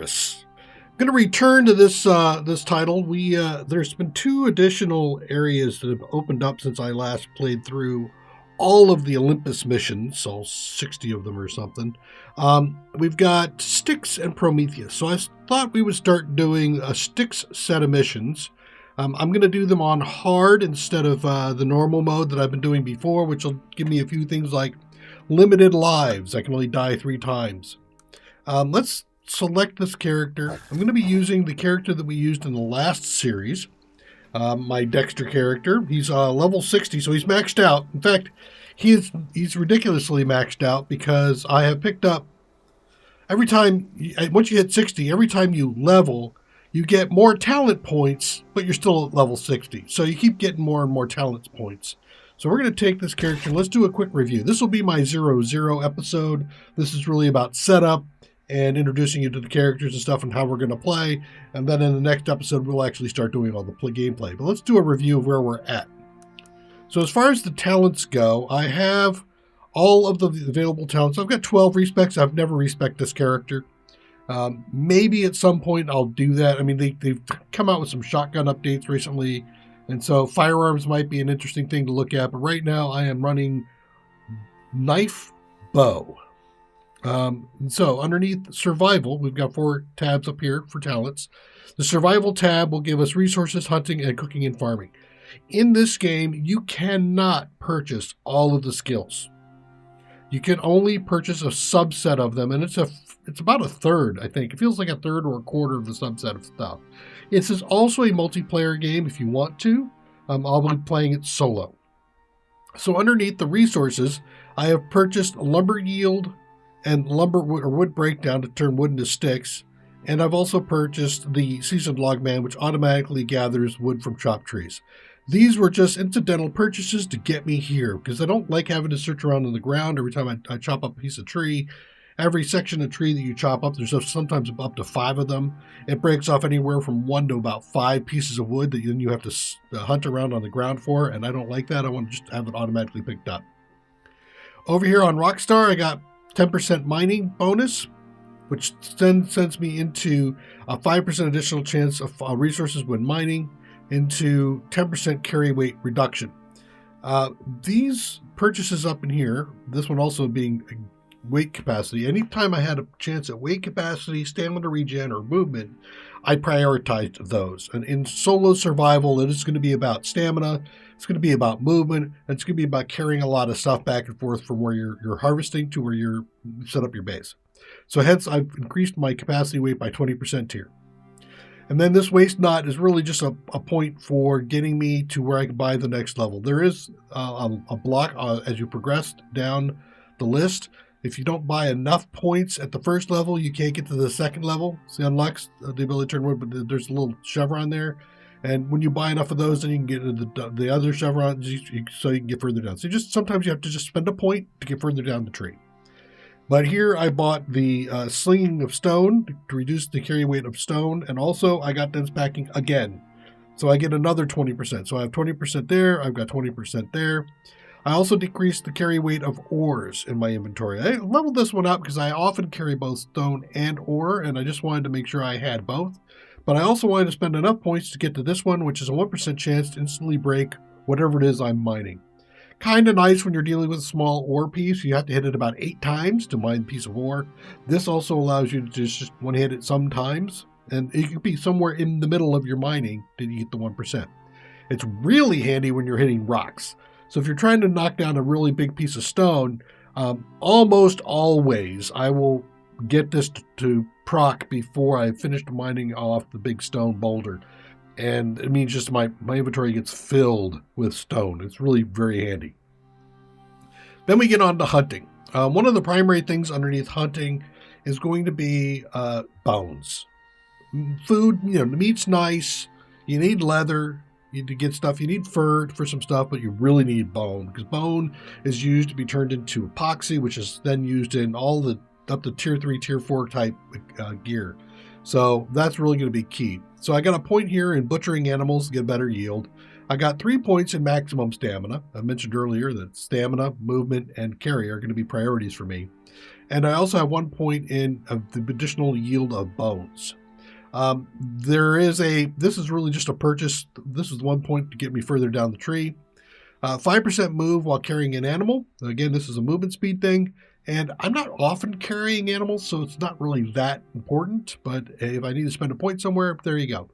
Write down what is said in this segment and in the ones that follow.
Icarus. I'm going to return to this this title. There's been 2 additional areas that have opened up since I last played through all of the Olympus missions, all 60 of them or something. We've got Styx and Prometheus. So I thought we would start doing a Styx set of missions. I'm going to do them on hard instead of the normal mode that I've been doing before, which will give me a few things like limited lives. I can only die 3 times. Let's select this character. I'm going to be using the character that we used in the last series. My Dextor character. He's level 60, so he's maxed out. In fact, he's ridiculously maxed out because I have picked up every time, once you hit 60, every time you level, you get more talent points, but you're still at level 60. So you keep getting more and more talent points. So we're going to take this character and let's do a quick review. This will be my 0-0 episode. This is really about setup and introducing you to the characters and stuff and how we're going to play. And then in the next episode, we'll actually start doing all the gameplay. But let's do a review of where we're at. So as far as the talents go, I have all of the available talents. I've got 12 respecs. I've never respec'd this character. Maybe at some point I'll do that. I mean, they've come out with some shotgun updates recently. And so firearms might be an interesting thing to look at. But right now I am running knife bow. So underneath survival, we've got 4 tabs up here for talents. The survival tab will give us resources, hunting, and cooking and farming. In this game, you cannot purchase all of the skills. You can only purchase a subset of them, and it's about a third, I think. It feels like a third or a quarter of the subset of stuff. This is also a multiplayer game if you want to. I'll be playing it solo. So underneath the resources, I have purchased lumber yield and lumber or wood breakdown to turn wood into sticks. And I've also purchased the seasoned logman, which automatically gathers wood from chopped trees. These were just incidental purchases to get me here because I don't like having to search around on the ground every time I chop up a piece of tree. Every section of tree that you chop up, there's sometimes up to 5 of them. It breaks off anywhere from 1 to about 5 pieces of wood that then you have to hunt around on the ground for, and I don't like that. I want to just have it automatically picked up. Over here on Rockstar, I got 10% mining bonus, which then sends me into a 5% additional chance of resources when mining, into 10% carry weight reduction. These purchases up in here, this one also being weight capacity, anytime I had a chance at weight capacity, stamina regen, or movement, I prioritized those. And in solo survival, it is going to be about stamina, it's going to be about movement, and it's going to be about carrying a lot of stuff back and forth from where you're harvesting to where you're set up your base. So hence, I've increased my capacity weight by 20% here. And then this waste knot is really just a point for getting me to where I can buy the next level. There is a block as you progress down the list. If you don't buy enough points at the first level, you can't get to the second level. So it unlocks the ability to turn wood, but there's a little chevron there. And when you buy enough of those, then you can get into the other chevrons so you can get further down. So sometimes you have to just spend a point to get further down the tree. But here I bought the slinging of stone to reduce the carry weight of stone. And also I got dense packing again. So I get another 20%. So I have 20% there. I've got 20% there. I also decreased the carry weight of ores in my inventory. I leveled this one up because I often carry both stone and ore, and I just wanted to make sure I had both. But I also wanted to spend enough points to get to this one, which is a 1% chance to instantly break whatever it is I'm mining. Kind of nice when you're dealing with a small ore piece. You have to hit it about 8 times to mine a piece of ore. This also allows you to just one hit it sometimes, and it could be somewhere in the middle of your mining that you get the 1%. It's really handy when you're hitting rocks. So if you're trying to knock down a really big piece of stone, almost always I will get this to proc before I finished mining off the big stone boulder. And it means just my inventory gets filled with stone. It's really very handy. Then we get on to hunting. One of the primary things underneath hunting is going to be bones. Food, the meat's nice. You need leather. You need to get stuff. You need fur for some stuff, but you really need bone because bone is used to be turned into epoxy, which is then used in all the up to tier 3, tier 4 type gear. So that's really going to be key. So I got a point here in butchering animals to get better yield. I got 3 points in maximum stamina. I mentioned earlier that stamina, movement, and carry are going to be priorities for me. And I also have 1 point in the additional yield of bones. This is really just a purchase. This is 1 point to get me further down the tree. 5% move while carrying an animal. Again, this is a movement speed thing. And I'm not often carrying animals, so it's not really that important. But if I need to spend a point somewhere, there you go.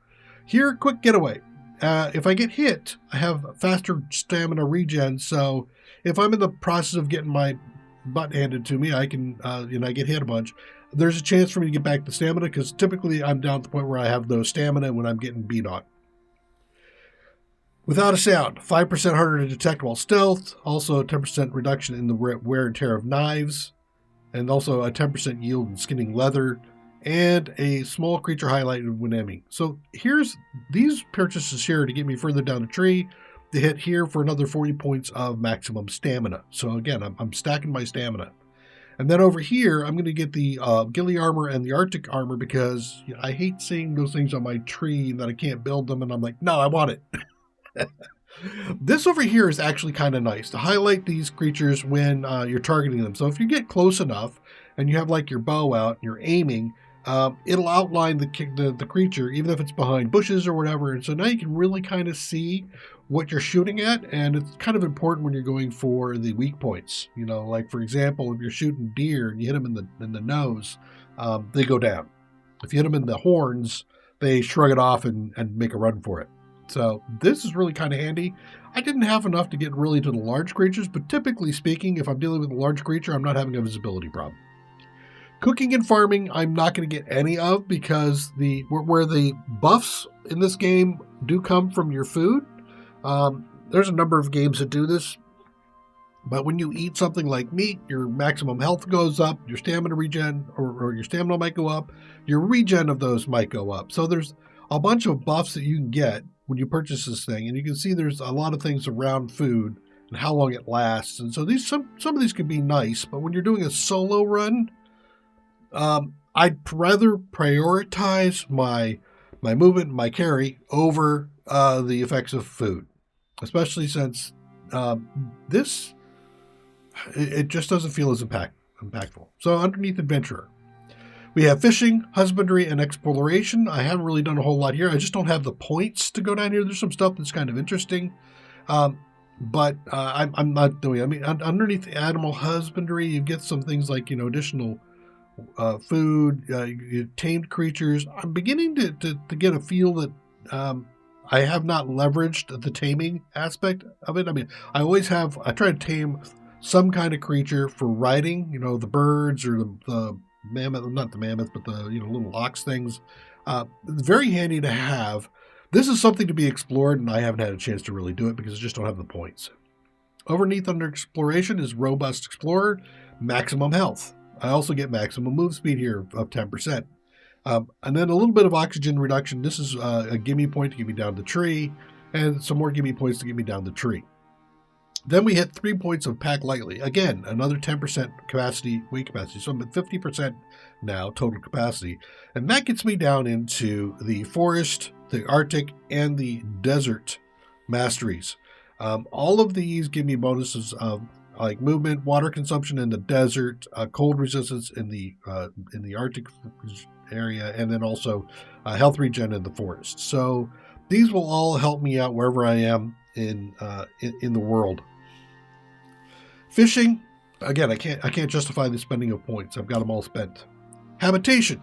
Here, quick getaway. If I get hit, I have faster stamina regen. So if I'm in the process of getting my butt handed to me, I can, I get hit a bunch. There's a chance for me to get back to stamina because typically I'm down at the point where I have no stamina when I'm getting beat on. Without a sound, 5% harder to detect while stealth, also a 10% reduction in the wear and tear of knives, and also a 10% yield in skinning leather, and a small creature highlighted when aiming. So here's these purchases here to get me further down the tree, to hit here for another 40 points of maximum stamina. So again, I'm stacking my stamina. And then over here, I'm going to get the ghillie armor and the Arctic armor because I hate seeing those things on my tree that I can't build them, and I'm like, no, I want it. This over here is actually kind of nice to highlight these creatures when you're targeting them. So if you get close enough and you have like your bow out and you're aiming, it'll outline the creature, even if it's behind bushes or whatever. And so now you can really kind of see what you're shooting at. And it's kind of important when you're going for the weak points. Like for example, if you're shooting deer and you hit them in the nose, they go down. If you hit them in the horns, they shrug it off and make a run for it. So this is really kind of handy. I didn't have enough to get really to the large creatures, but typically speaking, if I'm dealing with a large creature, I'm not having a visibility problem. Cooking and farming, I'm not going to get any of because where the buffs in this game do come from your food. There's a number of games that do this, but when you eat something like meat, your maximum health goes up, your stamina regen, or your stamina might go up, your regen of those might go up. So there's a bunch of buffs that you can get when you purchase this thing, and you can see there's a lot of things around food and how long it lasts. And so some of these can be nice, but when you're doing a solo run, I'd rather prioritize my movement and my carry over the effects of food, especially since it just doesn't feel as impactful. So underneath adventurer, we have fishing, husbandry, and exploration. I haven't really done a whole lot here. I just don't have the points to go down here. There's some stuff that's kind of interesting, but I'm not doing it. I mean, underneath animal husbandry, you get some things like, additional food, tamed creatures. I'm beginning to get a feel that I have not leveraged the taming aspect of it. I mean, I try to tame some kind of creature for riding, the birds or the mammoth, not the mammoth, but the little ox things. It's very handy to have. This is something to be explored, and I haven't had a chance to really do it because I just don't have the points. Underneath under exploration is robust explorer, maximum health. I also get maximum move speed here of 10%. And then a little bit of oxygen reduction. This is a gimme point to get me down the tree, and some more gimme points to get me down the tree. Then we hit 3 points of pack lightly. Again, another 10% weight capacity. So I'm at 50% now, total capacity. And that gets me down into the forest, the Arctic, and the desert masteries. All of these give me bonuses of like movement, water consumption in the desert, cold resistance in the Arctic area, and then also health regen in the forest. So these will all help me out wherever I am in the world. Fishing, again, I can't justify the spending of points. I've got them all spent. Habitation,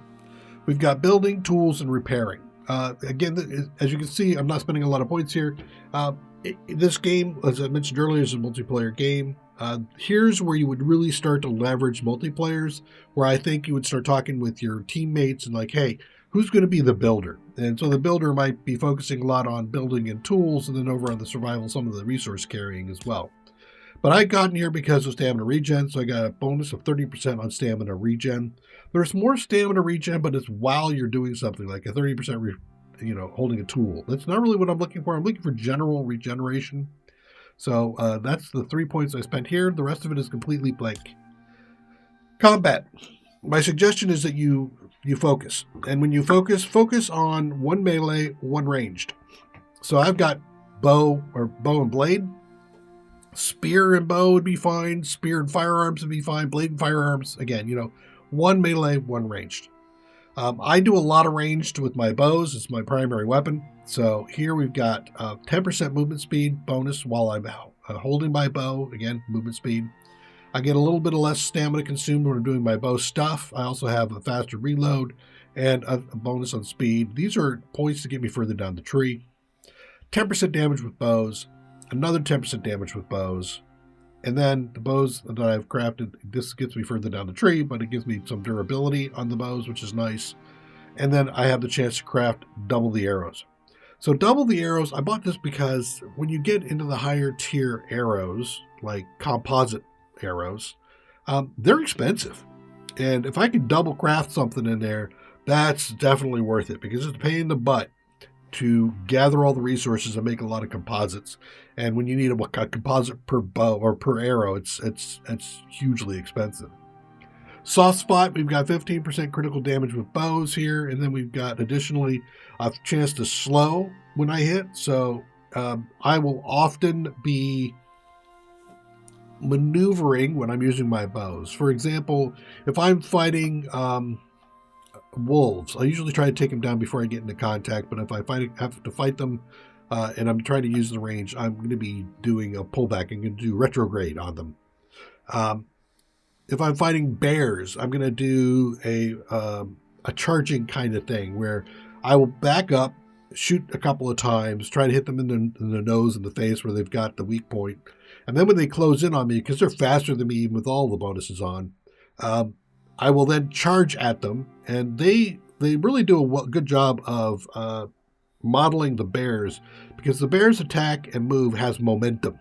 we've got building, tools, and repairing. Again, as you can see, I'm not spending a lot of points here. This game, as I mentioned earlier, is a multiplayer game. Here's where you would really start to leverage multiplayers, where I think you would start talking with your teammates and like, hey, who's going to be the builder? And so the builder might be focusing a lot on building and tools, and then over on the survival, some of the resource carrying as well. But I got in here because of stamina regen, so I got a bonus of 30% on stamina regen. There's more stamina regen, but it's while you're doing something, like a 30% holding a tool. That's not really what I'm looking for. I'm looking for general regeneration. So that's the 3 points I spent here. The rest of it is completely blank. Combat. My suggestion is that you focus. And when you focus on one melee, one ranged. So I've got bow or bow and blade. Spear and bow would be fine. Spear and firearms would be fine. Blade and firearms, again, one melee, one ranged. I do a lot of ranged with my bows. It's my primary weapon. So here we've got 10% movement speed bonus while I'm holding my bow. Again, movement speed. I get a little bit of less stamina consumed when I'm doing my bow stuff. I also have a faster reload and a bonus on speed. These are points to get me further down the tree. 10% damage with bows. Another 10% damage with bows. And then the bows that I've crafted, this gets me further down the tree, but it gives me some durability on the bows, which is nice. And then I have the chance to craft double the arrows. So double the arrows, I bought this because when you get into the higher tier arrows, like composite arrows, they're expensive. And if I could double craft something in there, that's definitely worth it because it's a pain in the butt to gather all the resources and make a lot of composites. And when you need a composite per bow or per arrow, it's hugely expensive. Soft spot, we've got 15% critical damage with bows here, and then we've got additionally a chance to slow when I hit. So I will often be maneuvering when I'm using my bows. For example, if I'm fighting wolves, I usually try to take them down before I get into contact, but if I have to fight them and I'm trying to use the range, I'm going to be doing a pullback. I'm going to do retrograde on them. If I'm fighting bears, I'm going to do a charging kind of thing where I will back up, shoot a couple of times, try to hit them in the nose and the face where they've got the weak point. And then when they close in on me, because they're faster than me even with all the bonuses on, I will then charge at them, and they really do a good job of modeling the bears, because the bear's attack and move has momentum.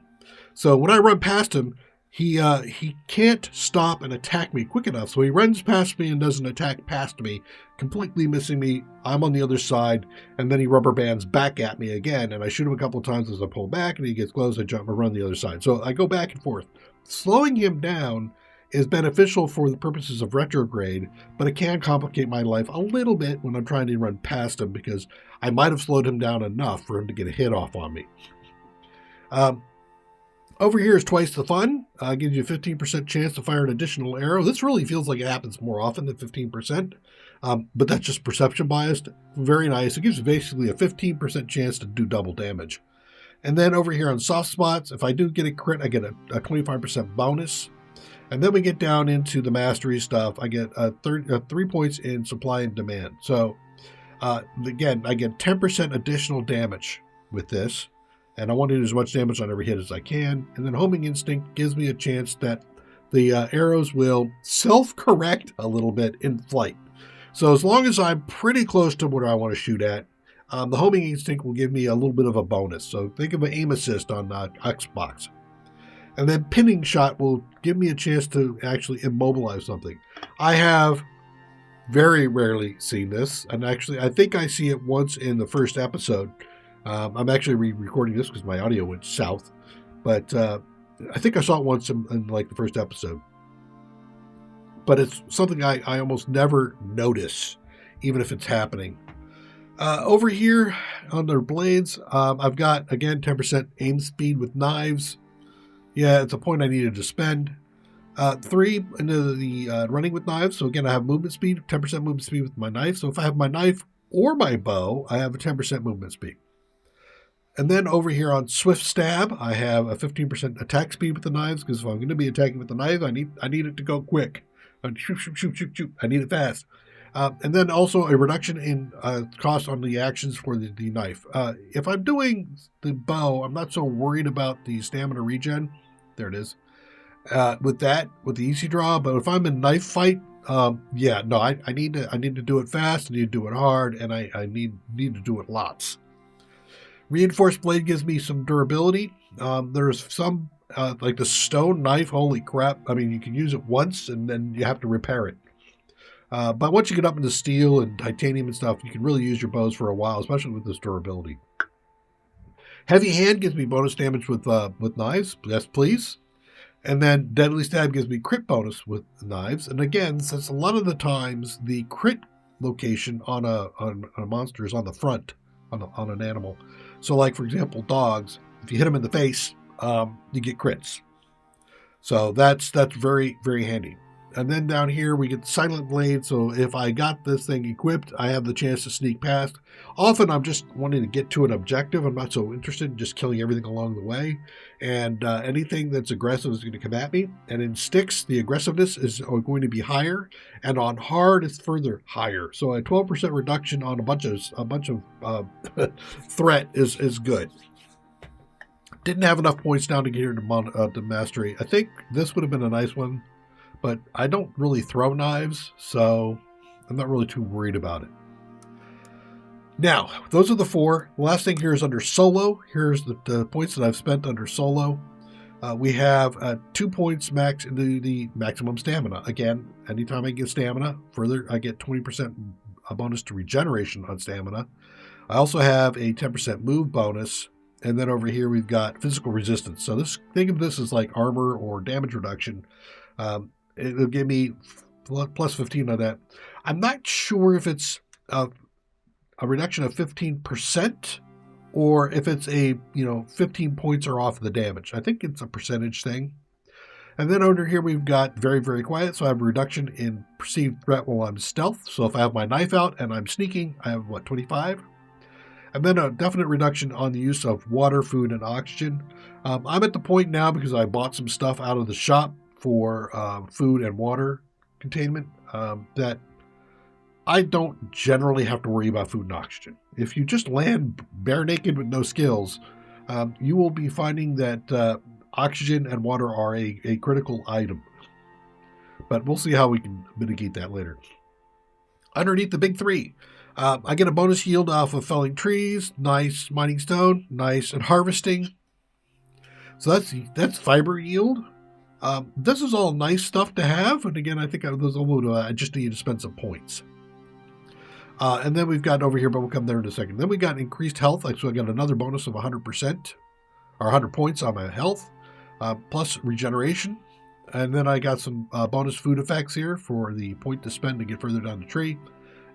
So when I run past him, he can't stop and attack me quick enough. So he runs past me and does an attack past me, completely missing me. I'm on the other side, and then he rubber bands back at me again, and I shoot him a couple of times as I pull back, and he gets close, I jump and run the other side. So I go back and forth. Slowing him down is beneficial for the purposes of retrograde, but it can complicate my life a little bit when I'm trying to run past him because I might have slowed him down enough for him to get a hit off on me. Over here is twice the fun. Gives you a 15% chance to fire an additional arrow. This really feels like it happens more often than 15%, but that's just perception biased. Very nice. It gives you basically a 15% chance to do double damage. And then over here on soft spots, if I do get a crit, I get a 25% bonus. And then we get down into the mastery stuff. I get 3 points in supply and demand. So again, I get 10% additional damage with this. And I want to do as much damage on every hit as I can. And then homing instinct gives me a chance that the arrows will self-correct a little bit in flight. So as long as I'm pretty close to what I want to shoot at, the homing instinct will give me a little bit of a bonus. So think of an aim assist on Xbox. And then pinning shot will give me a chance to actually immobilize something. I have very rarely seen this. And actually, I think I see it once in the first episode. I'm actually re-recording this because my audio went south. But I think I saw it once in like the first episode. But it's something I almost never notice, even if it's happening. Over here on their blades, I've got, again, 10% aim speed with knives. Yeah, it's a point I needed to spend. 3 into the running with knives. So again, I have movement speed, 10% movement speed with my knife. So if I have my knife or my bow, I have a 10% movement speed. And then over here on swift stab, I have a 15% attack speed with the knives, because if I'm going to be attacking with the knife, I need it to go quick. Shoot, shoot, shoot, shoot, shoot. I need it fast. And then also a reduction in cost on the actions for the knife. If I'm doing the bow, I'm not so worried about the stamina regen. There it is. With the easy draw. But if I'm in knife fight, I need to do it fast. I need to do it hard, and I need to do it lots. Reinforced blade gives me some durability. There's some like the stone knife. Holy crap! I mean, you can use it once, and then you have to repair it. But once you get up into steel and titanium and stuff, you can really use your bows for a while, especially with this durability. Heavy hand gives me bonus damage with knives. Yes, please. And then deadly stab gives me crit bonus with knives. And again, since a lot of the times the crit location on a monster is on the front, on an animal, So like, for example, dogs, if you hit them in the face, you get crits. So that's very, very handy. And then down here, we get Silent Blade. So if I got this thing equipped, I have the chance to sneak past. Often I'm just wanting to get to an objective. I'm not so interested in just killing everything along the way. And anything that's aggressive is going to come at me. And in Styx, the aggressiveness is going to be higher. And on hard, it's further higher. So a 12% reduction on a bunch of threat is good. Didn't have enough points down to get here to mastery. I think this would have been a nice one. But I don't really throw knives, so I'm not really too worried about it. Now, those are the 4. The last thing here is under solo. Here's the points that I've spent under solo. We have 2 points max into the maximum stamina. Again, anytime I get stamina, further I get 20% a bonus to regeneration on stamina. I also have a 10% move bonus. And then over here we've got physical resistance. So think of this as like armor or damage reduction. It'll give me plus 15 on that. I'm not sure if it's a reduction of 15% or if it's 15 points are off the damage. I think it's a percentage thing. And then under here, we've got very, very quiet. So I have a reduction in perceived threat while I'm stealth. So if I have my knife out and I'm sneaking, I have 25? And then a definite reduction on the use of water, food, and oxygen. I'm at the point now because I bought some stuff out of the shop for food and water containment that I don't generally have to worry about food and oxygen. If you just land bare naked with no skills, you will be finding that oxygen and water are a critical item. But we'll see how we can mitigate that later. Underneath the big 3, I get a bonus yield off of felling trees, nice mining stone, nice, and harvesting. So that's fiber yield. This is all nice stuff to have, and again, I think I just need to spend some points. And then we've got over here, but we'll come there in a second. Then we got increased health, so I got another bonus of 100%, or 100 points on my health, plus regeneration. And then I got some bonus food effects here for the point to spend to get further down the tree.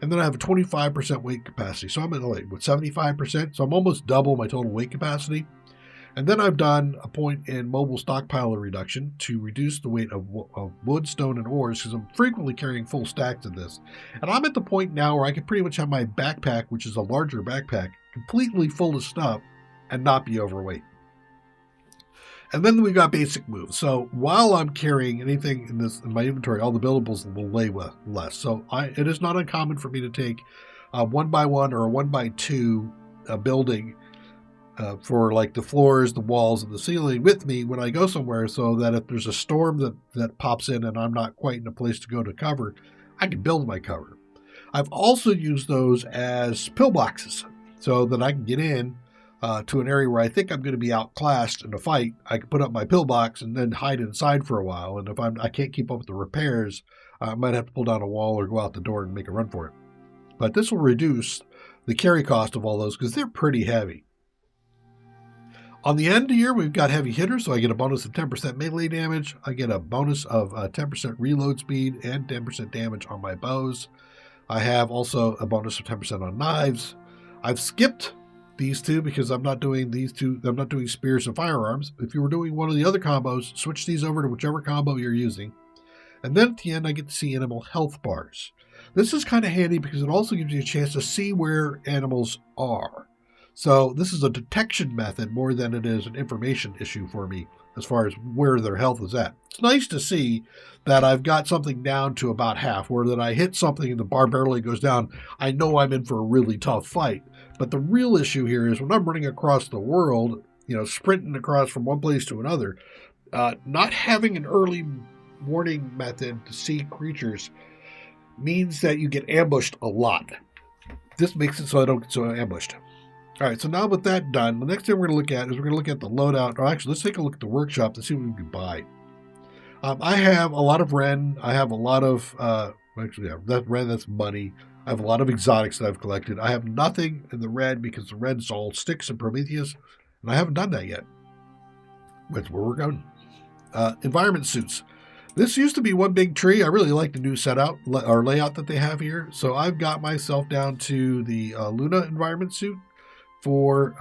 And then I have a 25% weight capacity, so I'm at 75%, so I'm almost double my total weight capacity. And then I've done a point in mobile stockpile reduction to reduce the weight of wood, stone, and ores because I'm frequently carrying full stacks of this. And I'm at the point now where I can pretty much have my backpack, which is a larger backpack, completely full of stuff and not be overweight. And then we've got basic moves. So while I'm carrying anything in my inventory, all the buildables will weigh less. So it is not uncommon for me to take a 1x1 or a 1x2 building for like the floors, the walls, and the ceiling with me when I go somewhere, so that if there's a storm that pops in and I'm not quite in a place to go to cover, I can build my cover. I've also used those as pillboxes so that I can get in to an area where I think I'm going to be outclassed in a fight. I can put up my pillbox and then hide inside for a while. And if I can't keep up with the repairs, I might have to pull down a wall or go out the door and make a run for it. But this will reduce the carry cost of all those because they're pretty heavy. On the end here, we've got heavy hitters, so I get a bonus of 10% melee damage. I get a bonus of 10% reload speed and 10% damage on my bows. I have also a bonus of 10% on knives. I've skipped these two because I'm not doing these two. I'm not doing spears and firearms. If you were doing one of the other combos, switch these over to whichever combo you're using. And then at the end, I get to see animal health bars. This is kind of handy because it also gives you a chance to see where animals are. So this is a detection method more than it is an information issue for me as far as where their health is at. It's nice to see that I've got something down to about half, where that I hit something and the bar barely goes down. I know I'm in for a really tough fight. But the real issue here is when I'm running across the world, sprinting across from one place to another, not having an early warning method to see creatures means that you get ambushed a lot. This makes it so I don't get so ambushed. All right, so now with that done, the next thing we're going to look at is we're going to look at the loadout. Or actually, let's take a look at the workshop to see what we can buy. I have a lot of Ren. I have a lot of, that Ren, that's money. I have a lot of exotics that I've collected. I have nothing in the red because the red's all Styx and Prometheus, and I haven't done that yet. That's where we're going. Environment suits. This used to be one big tree. I really like the new layout that they have here. So I've got myself down to the Luna environment suit for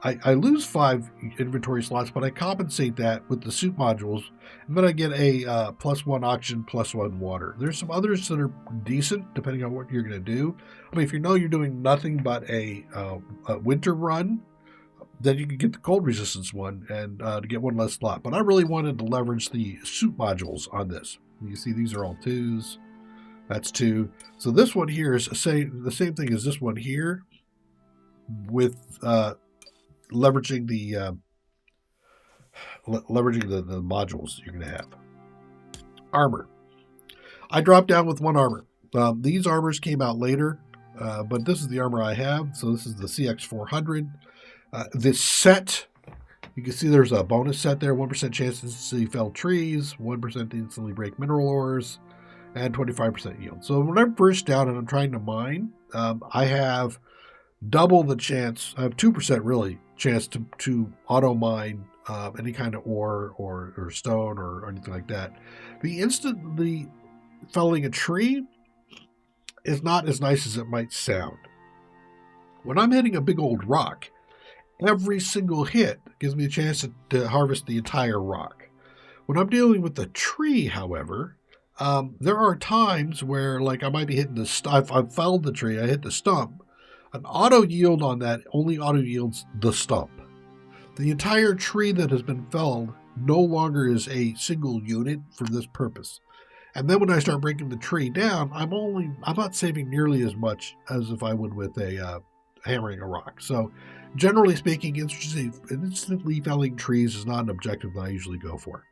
I lose 5 inventory slots, but I compensate that with the suit modules, and then I get a +1 oxygen, +1 water. There's some others that are decent, depending on what you're going to do. I mean, if you know you're doing nothing but a winter run, then you can get the cold resistance one and to get 1 less slot. But I really wanted to leverage the suit modules on this. You see, these are all 2s. That's 2. So this one here is the same thing as this one here, with leveraging the modules you're going to have. Armor. I dropped down with 1 armor. These armors came out later, but this is the armor I have. So this is the CX400. This set, you can see there's a bonus set there. 1% chance to instantly fell trees, 1% to instantly break mineral ores, and 25% yield. So when I'm first down and I'm trying to mine, I have double the chance. I have 2% really chance to auto mine any kind of ore or stone or anything like that. The instantly felling a tree is not as nice as it might sound. When I'm hitting a big old rock, every single hit gives me a chance to harvest the entire rock. When I'm dealing with the tree, however, there are times where, like, I might be hitting I've felled the tree, I hit the stump. An auto yield on that only auto yields the stump. The entire tree that has been felled no longer is a single unit for this purpose. And then when I start breaking the tree down, I'm not saving nearly as much as if I would with a hammering a rock. So generally speaking, instantly felling trees is not an objective that I usually go for.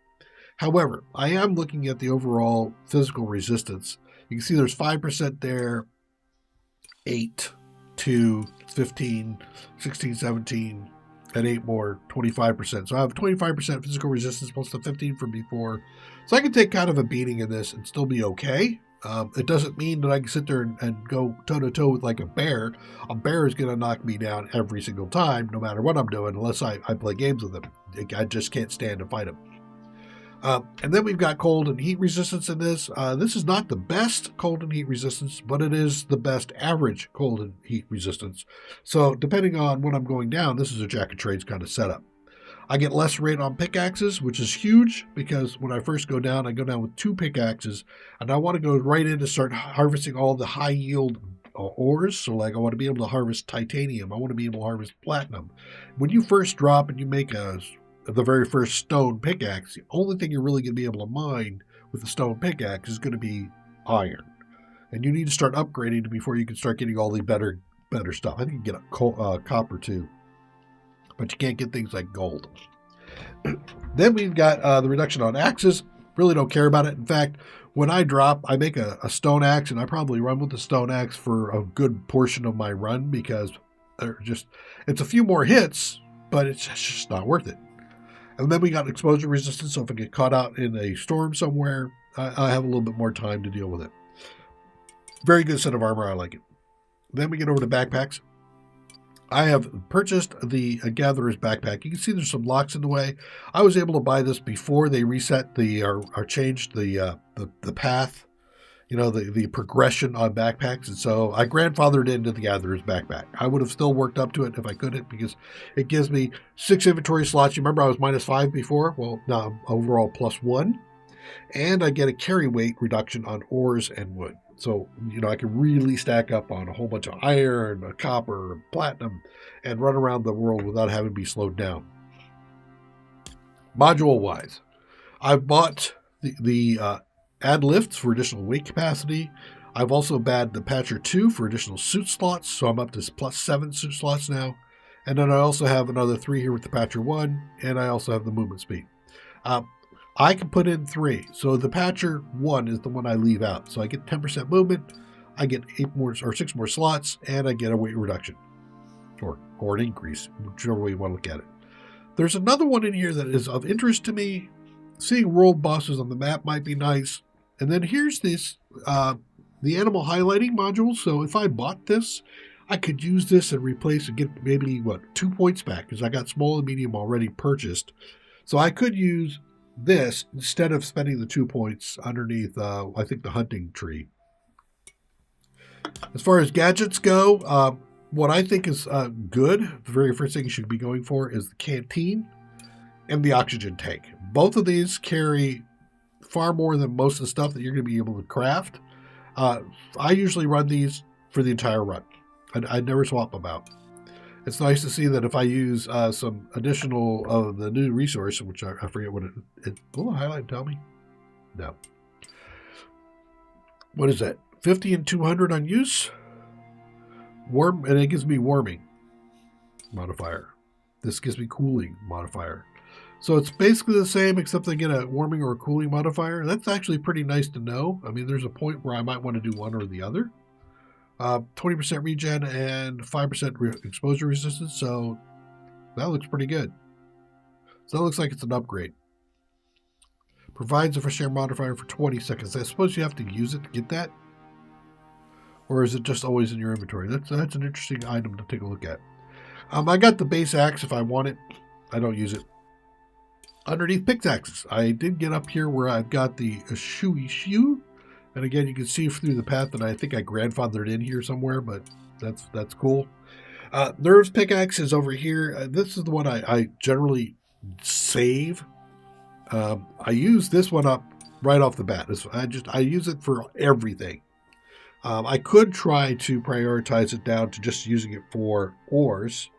However, I am looking at the overall physical resistance. You can see there's 5% there, 8, 2, 15, 16, 17, and 8 more, 25%. So I have 25% physical resistance plus the 15 from before. So I can take kind of a beating in this and still be okay. It doesn't mean that I can sit there and go toe-to-toe with like a bear. A bear is going to knock me down every single time, no matter what I'm doing, unless I play games with him. I just can't stand to fight him. And then we've got cold and heat resistance in this. This is not the best cold and heat resistance, but it is the best average cold and heat resistance. So depending on when I'm going down, this is a jack of trades kind of setup. I get less rate on pickaxes, which is huge because when I first go down, I go down with 2 pickaxes, and I want to go right in to start harvesting all the high yield ores. So like I want to be able to harvest titanium. I want to be able to harvest platinum. When you first drop and you make the very first stone pickaxe, the only thing you're really going to be able to mine with the stone pickaxe is going to be iron. And you need to start upgrading before you can start getting all the better stuff. I think you can get a copper too, but you can't get things like gold. Then we've got the reduction on axes. Really don't care about it. In fact, when I drop, I make a stone axe, and I probably run with the stone axe for a good portion of my run because it's a few more hits, but it's just not worth it. And then we got exposure resistance, so if I get caught out in a storm somewhere, I have a little bit more time to deal with it. Very good set of armor, I like it. Then we get over to backpacks. I have purchased the Gatherer's backpack. You can see there's some locks in the way. I was able to buy this before they reset or changed the path, the progression on backpacks. And so I grandfathered into the Gatherer's backpack. I would have still worked up to it if I couldn't, because it gives me 6 inventory slots. You remember I was -5 before? Well, now I'm overall +1. And I get a carry weight reduction on ores and wood. So, I can really stack up on a whole bunch of iron, copper, platinum, and run around the world without having to be slowed down. Module-wise, I've bought the add lifts for additional weight capacity. I've also bought the Patcher 2 for additional suit slots, so I'm up to +7 suit slots now. And then I also have another 3 here with the Patcher 1, and I also have the movement speed. I can put in 3. So the Patcher 1 is the one I leave out. So I get 10% movement, I get 6 more slots, and I get a weight reduction. Or an increase, whichever way you want to look at it. There's another one in here that is of interest to me. Seeing world bosses on the map might be nice. And then here's this, the animal highlighting module. So if I bought this, I could use this and replace and get maybe, 2 points back, because I got small and medium already purchased. So I could use this instead of spending the 2 points underneath, I think, the hunting tree. As far as gadgets go, What I think is good, the very first thing you should be going for is the canteen and the oxygen tank. Both of these carry far more than most of the stuff that you're going to be able to craft. I usually run these for the entire run. I never swap them out. It's nice to see that if I use some additional of the new resource, which I forget what it will the highlight tell me? No. What is that? 50 and 200 on use? Warm, and it gives me warming modifier. This gives me cooling modifier. So it's basically the same, except I get a warming or a cooling modifier. That's actually pretty nice to know. I mean, there's a point where I might want to do one or the other. 20% regen and 5% exposure resistance. So that looks pretty good. So that looks like it's an upgrade. Provides a fresh air modifier for 20 seconds. I suppose you have to use it to get that? Or is it just always in your inventory? That's an interesting item to take a look at. I got the base axe if I want it. I don't use it. Underneath pickaxes, I did get up here where I've got the shoe. And again, you can see through the path that I think I grandfathered in here somewhere, but that's cool. There's pickaxes over here. This is the one I generally save. I use this one up right off the bat. I use it for everything. I could try to prioritize it down to just using it for ores,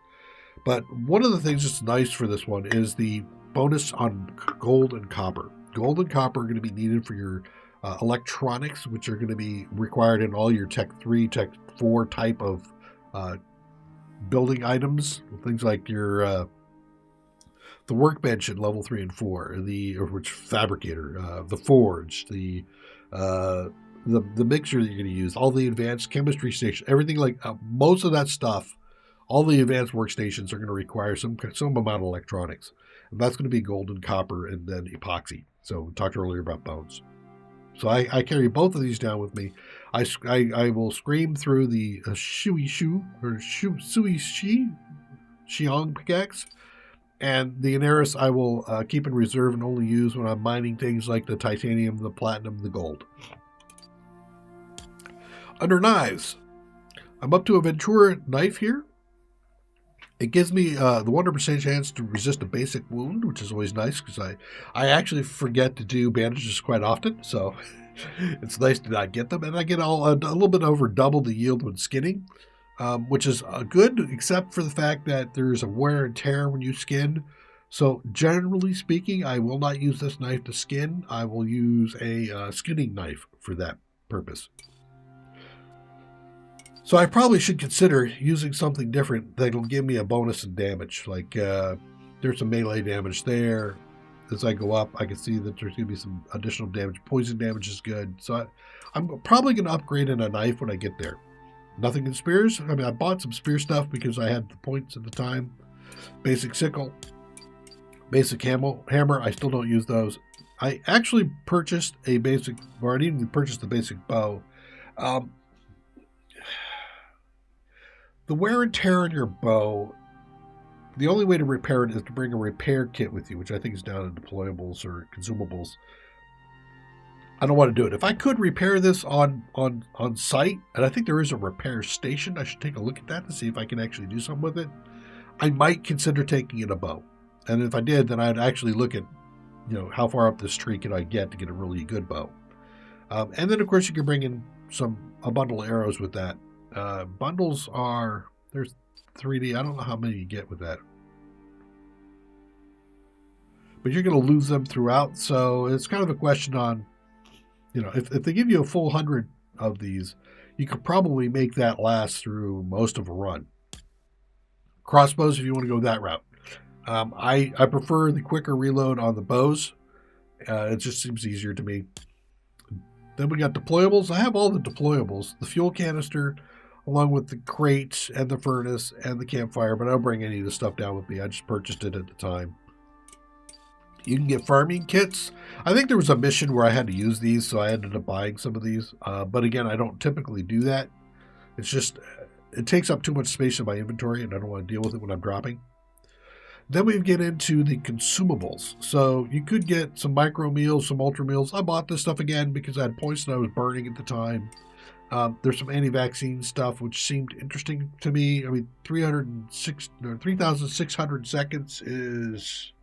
but one of the things that's nice for this one is the bonus on gold and copper. Gold and copper are going to be needed for your electronics, which are going to be required in all your Tech 3, Tech 4 type of building items. Things like your the workbench at level 3 and 4, which fabricator, the forge, the mixer that you're going to use, all the advanced chemistry station, everything like most of that stuff. All the advanced workstations are going to require some amount of electronics. And that's going to be gold and copper and then epoxy. So we talked earlier about bones. So I carry both of these down with me. I will scream through the Xiong pickaxe. And the Icarus I will keep in reserve and only use when I'm mining things like the titanium, the platinum, the gold. Under knives, I'm up to a Ventura knife here. It gives me the 100% chance to resist a basic wound, which is always nice because I actually forget to do bandages quite often, so it's nice to not get them. And I get a little bit over double the yield when skinning, which is good, except for the fact that there's a wear and tear when you skin. So generally speaking, I will not use this knife to skin. I will use a skinning knife for that purpose. So I probably should consider using something different that'll give me a bonus in damage. Like there's some melee damage there. As I go up, I can see that there's going to be some additional damage. Poison damage is good. So I'm probably going to upgrade in a knife when I get there. Nothing in spears. I mean, I bought some spear stuff because I had the points at the time. Basic sickle. Basic hammer. I still don't use those. I actually purchased I didn't even purchase the basic bow. The wear and tear on your bow, the only way to repair it is to bring a repair kit with you, which I think is down in deployables or consumables. I don't want to do it. If I could repair this on site, and I think there is a repair station, I should take a look at that to see if I can actually do something with it. I might consider taking it a bow. And if I did, then I'd actually look at, how far up this tree can I get to get a really good bow. And then, of course, you can bring in a bundle of arrows with that. Bundles there's 3D. I don't know how many you get with that. But you're going to lose them throughout. So it's kind of a question on, if they give you a full 100 of these, you could probably make that last through most of a run. Crossbows, if you want to go that route. I prefer the quicker reload on the bows. It just seems easier to me. Then we got deployables. I have all the deployables. The fuel canister, along with the crates and the furnace and the campfire, but I don't bring any of the stuff down with me. I just purchased it at the time. You can get farming kits. I think there was a mission where I had to use these, so I ended up buying some of these. But again, I don't typically do that. It's just, it takes up too much space in my inventory, and I don't want to deal with it when I'm dropping. Then we get into the consumables. So you could get some micro meals, some ultra meals. I bought this stuff again because I had points that I was burning at the time. There's some anti-vaccine stuff, which seemed interesting to me. I mean, 3,600 seconds is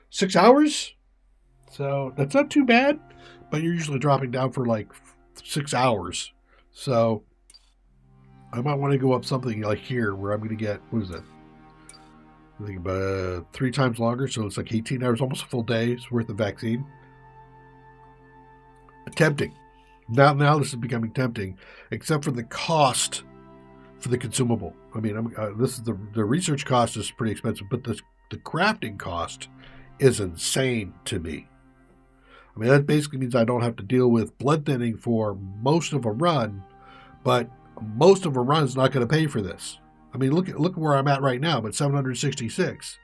6 hours. So that's not too bad, but you're usually dropping down for like 6 hours. So I might want to go up something like here where I'm going to get, what is that? I think about 3 times longer. So it's like 18 hours, almost a full day's worth of vaccine. Tempting. Now this is becoming tempting, except for the cost for the consumable. I mean, this is the research cost is pretty expensive, but the crafting cost is insane to me. I mean, that basically means I don't have to deal with blood thinning for most of a run, but most of a run is not going to pay for this. I mean, look at where I'm at right now. I'm at 766.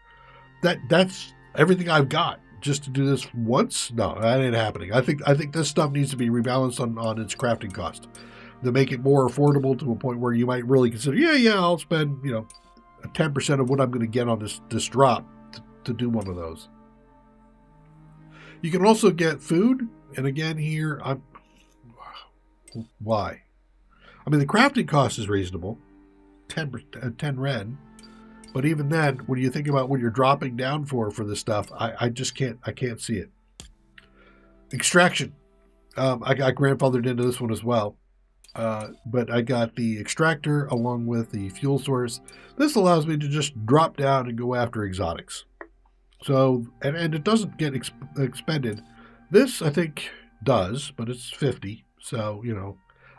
That's everything I've got. Just to do this once? No, that ain't happening. I think this stuff needs to be rebalanced on its crafting cost to make it more affordable to a point where you might really consider, I'll spend 10% of what I'm going to get on this drop to do one of those. You can also get food, and again here, why? I mean, the crafting cost is reasonable, 10 ren. But even then, when you think about what you're dropping down for this stuff, I just can't see it. Extraction. I got grandfathered into this one as well. But I got the extractor along with the fuel source. This allows me to just drop down and go after exotics. So, and it doesn't get expended. This, I think, does, but it's 50. So,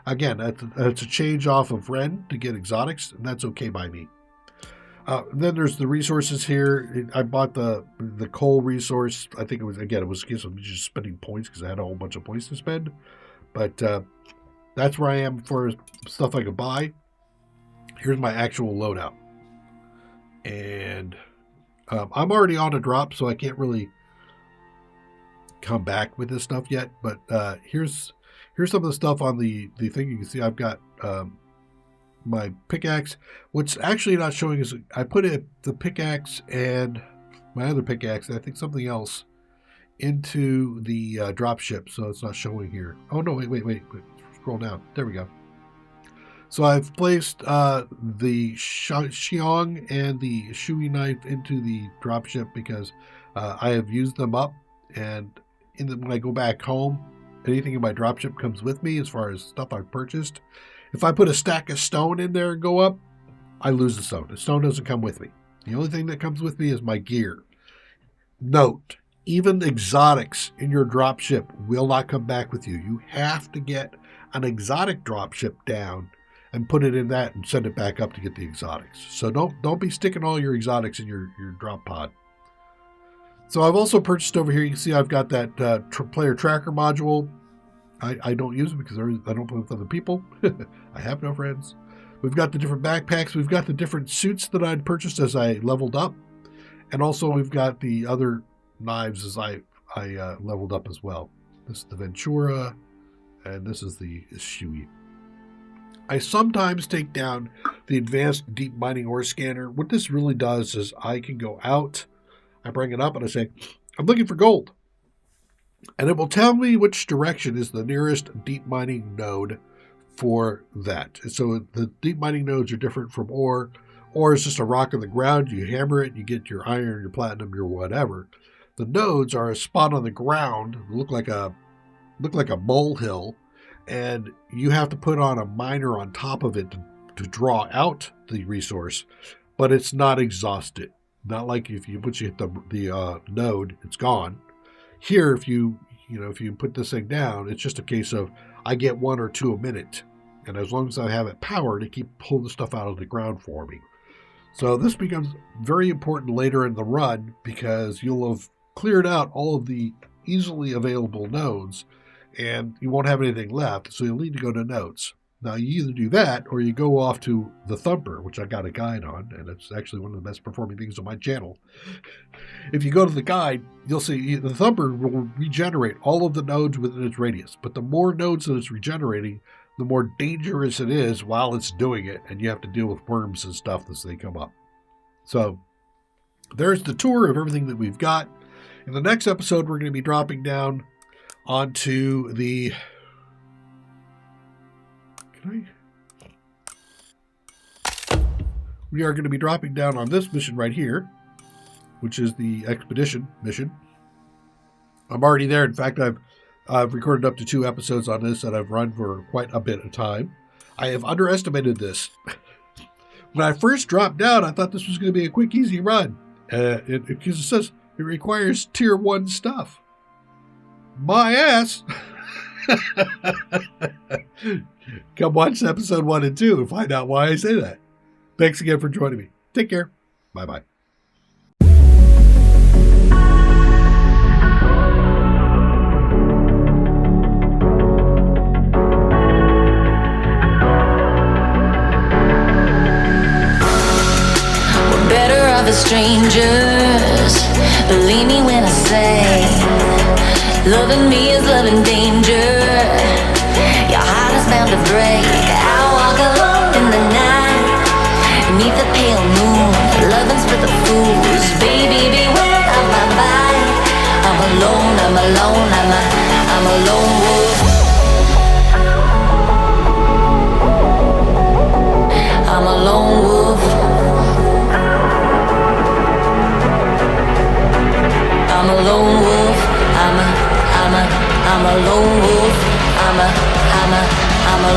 again, it's a change off of Ren to get exotics, and that's okay by me. Then there's the resources here. I bought the coal resource. I think it was just spending points because I had a whole bunch of points to spend. But that's where I am for stuff I could buy. Here's my actual loadout. And I'm already on a drop, so I can't really come back with this stuff yet. But here's some of the stuff on the thing. You can see I've got my pickaxe. What's actually not showing is I put the pickaxe and my other pickaxe, and I think something else, into the dropship, so it's not showing here. Oh no, wait. Scroll down. There we go. So I've placed the Xiong and the Shui knife into the dropship because I have used them up, and when I go back home, anything in my dropship comes with me as far as stuff I've purchased. If I put a stack of stone in there and go up, I lose the stone. The stone doesn't come with me. The only thing that comes with me is my gear. Note, even exotics in your dropship will not come back with you. You have to get an exotic dropship down and put it in that and send it back up to get the exotics. So don't be sticking all your exotics in your drop pod. So I've also purchased over here, you can see I've got that player tracker module. I don't use it because I don't play with other people. I have no friends. We've got the different backpacks. We've got the different suits that I'd purchased as I leveled up. And also we've got the other knives as I leveled up as well. This is the Ventura, and this is the Shui. I sometimes take down the advanced deep mining ore scanner. What this really does is I can go out, I bring it up, and I say, I'm looking for gold. And it will tell me which direction is the nearest deep mining node for that. So the deep mining nodes are different from ore. Ore is just a rock on the ground. You hammer it, you get your iron, your platinum, your whatever. The nodes are a spot on the ground, look like a molehill, and you have to put on a miner on top of it to draw out the resource, but it's not exhausted. Not like once you hit the node, it's gone. Here, if you put this thing down, it's just a case of I get 1 or 2 a minute, and as long as I have it powered, it keeps pulling the stuff out of the ground for me. So this becomes very important later in the run because you'll have cleared out all of the easily available nodes, and you won't have anything left, so you'll need to go to nodes. Now, you either do that or you go off to the Thumper, which I got a guide on, and it's actually one of the best performing things on my channel. If you go to the guide, you'll see the Thumper will regenerate all of the nodes within its radius, but the more nodes that it's regenerating, the more dangerous it is while it's doing it, and you have to deal with worms and stuff as they come up. So there's the tour of everything that we've got. In the next episode, we're going to be dropping down onto the... We are going to be dropping down on this mission right here, which is the expedition mission. I'm already there. In fact, I've recorded up to 2 episodes on this, and I've run for quite a bit of time. I have underestimated this. When I first dropped down, I thought this was going to be a quick, easy run. Because it says it requires tier 1 stuff. My ass! Come watch episode 1 and 2 and find out why I say that. Thanks again for joining me. Take care. Bye-bye. Strangers, believe me when I say, loving me is loving danger. Your heart is bound to break. I walk alone in the night, beneath the pale moon. Loving's for the fools. Baby, beware of my bite. I'm alone, I'm alone, I'm a lone wolf. I'm a lone wolf. I'm a lone wolf, I'm a lone wolf, I'm a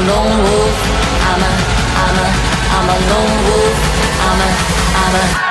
lone wolf, I'm a lone wolf, I'm a